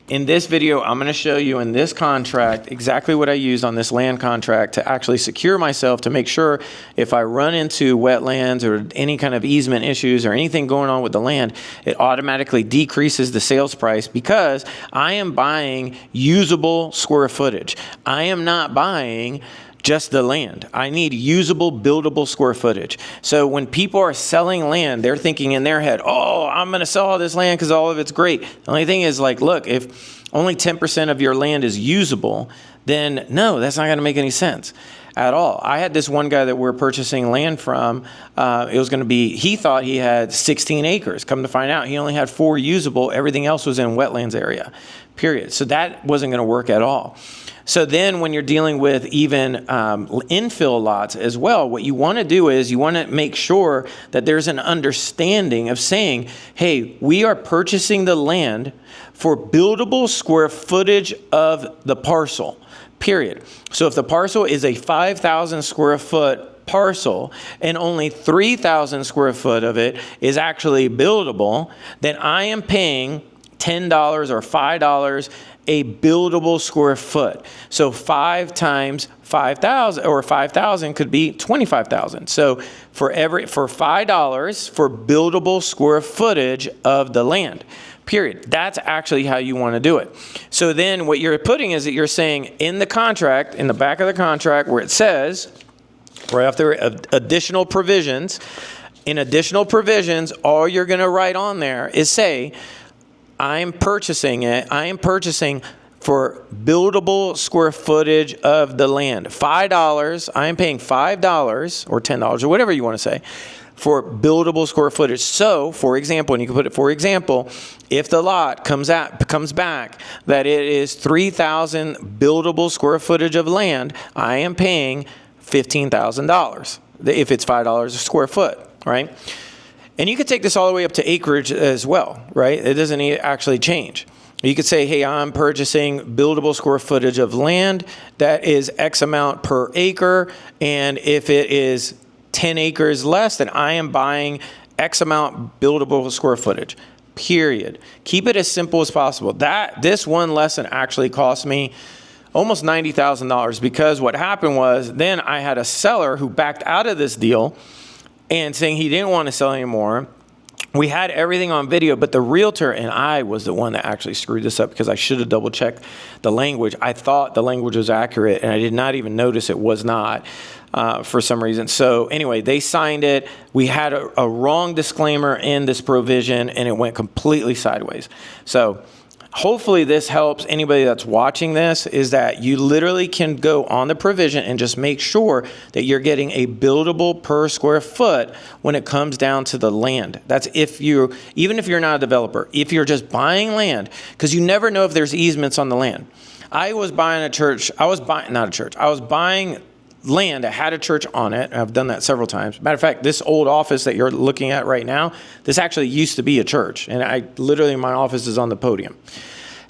In this video, I'm going to show you in this contract exactly what I used on this land contract to actually secure myself to make sure if I run into wetlands or any kind of easement issues or anything going on with the land, it automatically decreases the sales price because I am buying usable square footage. I am not buying just the land. I need usable, buildable square footage. So when people are selling land, they're thinking in their head, oh, I'm going to sell all this land because all of it's great. The only thing is, like, look, if only 10% of your land is usable, then no, that's not going to make any sense at all. I had this one guy that we're purchasing land from. It was going to be, he thought he had 16 acres. Come to find out, he only had 4 usable. Everything else was in wetlands area, period. So that wasn't going to work at all. So then when you're dealing with even infill lots as well, what you want to do is you want to make sure that there's an understanding of saying, hey, we are purchasing the land for buildable square footage of the parcel, period. So if the parcel is a 5,000 square foot parcel and only 3,000 square foot of it is actually buildable, then I am paying $10 or $5 a buildable square foot. So 5 times 5,000 or 5,000 could be 25,000. So for $5 for buildable square footage of the land, period. That's actually how you want to do it. So then what you're putting is that you're saying in the contract, in the back of the contract where it says right after additional provisions, in additional provisions, all you're going to write on there is say, I'm purchasing for buildable square footage of the land. $5, I am paying $5 or $10 or whatever you want to say for buildable square footage. So, for example, and you can put it, for example, if the lot comes back that it is 3,000 buildable square footage of land, I am paying $15,000 if it's $5 a square foot, right? And you could take this all the way up to acreage as well, right? It doesn't actually change. You could say, hey, I'm purchasing buildable square footage of land that is X amount per acre. And if it is 10 acres less, then I am buying X amount buildable square footage, period. Keep it as simple as possible. This one lesson actually cost me almost $90,000 because what happened was then I had a seller who backed out of this deal and saying he didn't want to sell anymore. We had everything on video, but the realtor and I was the one that actually screwed this up because I should have double checked the language. I thought the language was accurate and I did not even notice it was not for some reason. So anyway, they signed it. We had a wrong disclaimer in this provision and it went completely sideways. So hopefully this helps anybody that's watching this, is that you literally can go on the provision and just make sure that you're getting a buildable per square foot when it comes down to the land. That's even if you're not a developer, if you're just buying land, because you never know if there's easements on the land. I was buying land that had a church on it. I've done that several times. Matter of fact, this old office that you're looking at right now, this actually used to be a church. And my office is on the podium.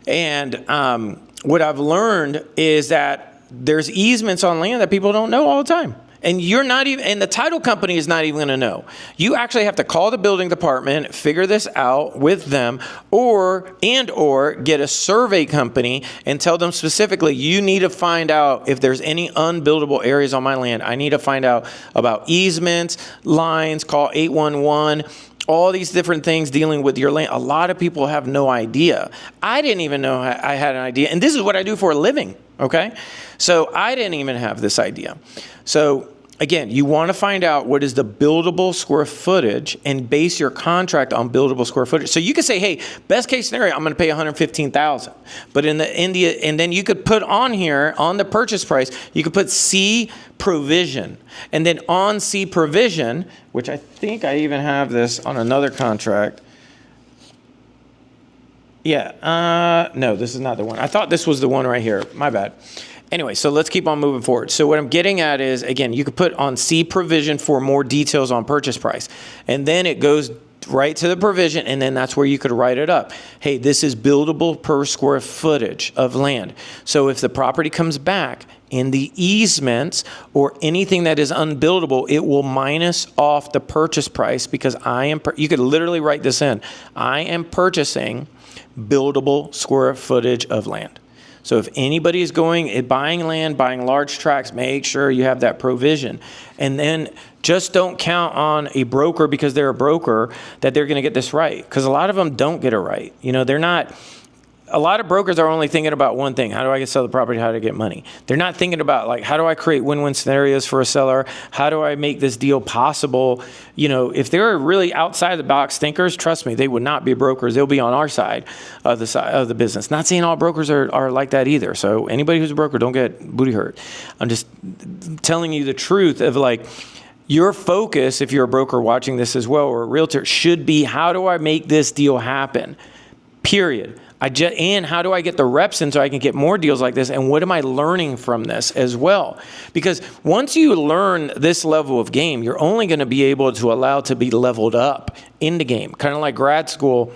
And what I've learned is that there's easements on land that people don't know all the time. And and the title company is not even going to know. You actually have to call the building department, figure this out with them, or get a survey company and tell them specifically, you need to find out if there's any unbuildable areas on my land. I need to find out about easements, lines, call 811, all these different things dealing with your land. A lot of people have no idea. I didn't even know I had an idea. And this is what I do for a living, okay? So I didn't even have this idea. So again, you want to find out what is the buildable square footage and base your contract on buildable square footage. So you could say, hey, best case scenario, I'm going to pay $115,000. But and then you could put on here on the purchase price, you could put C provision. And then on C provision, which I think I even have this on another contract. Yeah, no, this is not the one. I thought this was the one right here. My bad. Anyway, so let's keep on moving forward. So what I'm getting at is, again, you could put on C provision for more details on purchase price. And then it goes right to the provision, and then that's where you could write it up. Hey, this is buildable per square footage of land. So if the property comes back in the easements or anything that is unbuildable, it will minus off the purchase price because you could literally write this in. I am purchasing buildable square footage of land. So if anybody is buying land, buying large tracts, make sure you have that provision. And then just don't count on a broker because they're a broker that they're going to get this right. Because a lot of them don't get it right. They're not. A lot of brokers are only thinking about one thing. How do I sell the property? How do I get money? They're not thinking about, like, how do I create win-win scenarios for a seller? How do I make this deal possible? If they're really outside the box thinkers, trust me, they would not be brokers. They'll be on our side of the business. Not saying all brokers are like that either. So anybody who's a broker, don't get booty hurt. I'm just telling you the truth of, like, your focus, if you're a broker watching this as well, or a realtor, should be, how do I make this deal happen? Period. And how do I get the reps in so I can get more deals like this? And what am I learning from this as well? Because once you learn this level of game, you're only going to be able to allow to be leveled up in the game, kind of like grad school,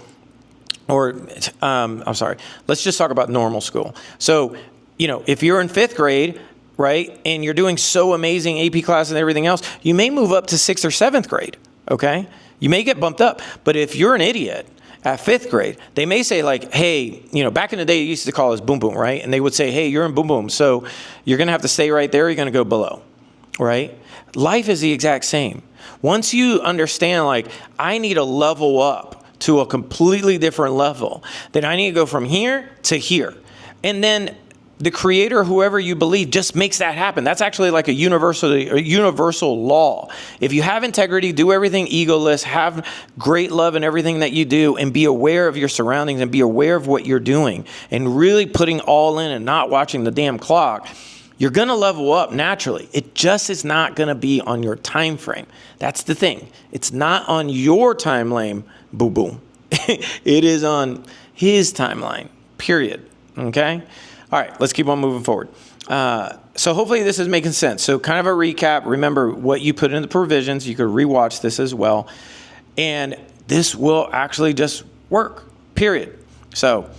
or let's just talk about normal school. So, if you're in 5th grade, right, and you're doing so amazing AP class and everything else, you may move up to 6th or 7th grade, okay? You may get bumped up, but if you're an idiot, at 5th grade, they may say, like, hey, back in the day, you used to call us boom boom, right? And they would say, hey, you're in boom boom, so you're going to have to stay right there. You're going to go below, right? Life is the exact same. Once you understand, like, I need to level up to a completely different level, then I need to go from here to here. And then the creator, whoever you believe, just makes that happen. That's actually like a universal law. If you have integrity, do everything egoless, have great love in everything that you do, and be aware of your surroundings and be aware of what you're doing, and really putting all in and not watching the damn clock, you're going to level up naturally. It just is not going to be on your time frame. That's the thing. It's not on your timeline, boo-boo. It is on his timeline, period. Okay? All right, let's keep on moving forward. So hopefully this is making sense. So kind of a recap. Remember what you put in the provisions. You could rewatch this as well. And this will actually just work, period. So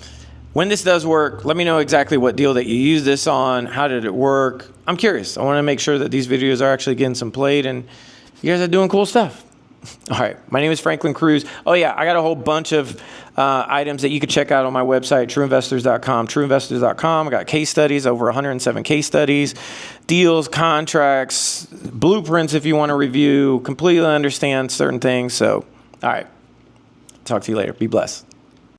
when this does work, let me know exactly what deal that you use this on. How did it work? I'm curious. I want to make sure that these videos are actually getting some played and you guys are doing cool stuff. All right, my name is Franklin Cruz. Oh yeah, I got a whole bunch of items that you can check out on my website, trueinvestors.com. Trueinvestors.com, I got case studies, over 107 case studies, deals, contracts, blueprints if you want to review, completely understand certain things. So, all right, talk to you later. Be blessed.